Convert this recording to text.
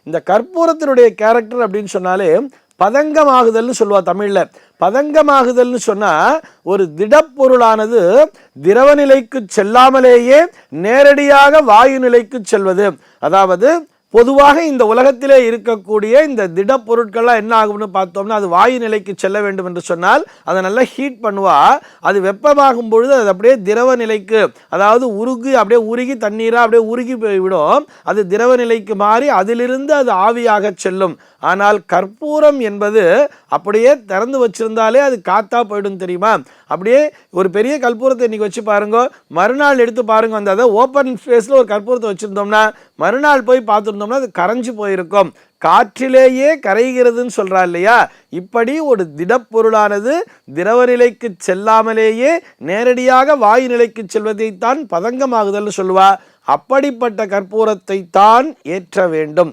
இந்த கற்பூரத்தினுடைய கேரக்டர் அப்படின்னு சொன்னாலே பதங்கமாகுதல்னு சொல்லுவா தமிழ்ல. பதங்கமாகுதல்னு சொன்னா ஒரு திடப்பொருளானது திரவ நிலைக்கு செல்லாமலேயே நேரடியாக வாயு நிலைக்கு செல்வது. அதாவது பொதுவாக இந்த உலகத்திலே இருக்கக்கூடிய இந்த திட பொருட்கள்லாம் என்ன ஆகும்னு பார்த்தோம்னா, அது வாயு நிலைக்கு செல்ல வேண்டும் என்று சொன்னால் அதை நல்லா ஹீட் பண்ணுவா. அது வெப்பமாகும் பொழுது அது அப்படியே திரவ நிலைக்கு, அதாவது அப்படியே உருகி தண்ணீராக அப்படியே உருகி போய்விடும். அது திரவ நிலைக்கு மாறி அதிலிருந்து அது ஆவியாக செல்லும். ஆனால் கற்பூரம் என்பது அப்படியே திறந்து வச்சிருந்தாலே அது காத்தா போயிடும் தெரியுமா? அப்படியே ஒரு பெரிய கற்பூரத்தை இன்னைக்கு வச்சு பாருங்க, மறுநாள் எடுத்து பாருங்க, அந்த ஓப்பன் ஸ்பேஸில் ஒரு கற்பூரத்தை வச்சுருந்தோம்னா மறுநாள் போய் பார்த்துருந்தோம்னா அது கரைஞ்சு போயிருக்கும். காற்றிலேயே கரைகிறதுன்னு சொல்றா இல்லையா? இப்படி ஒரு திடப்பொருளானது திரவ நிலைக்கு செல்லாமலேயே நேரடியாக வாயு நிலைக்கு செல்வதைத்தான் பதங்கமாகுதல் சொல்லுவா. அப்படிப்பட்ட கற்பூரத்தை தான் ஏற்ற வேண்டும்.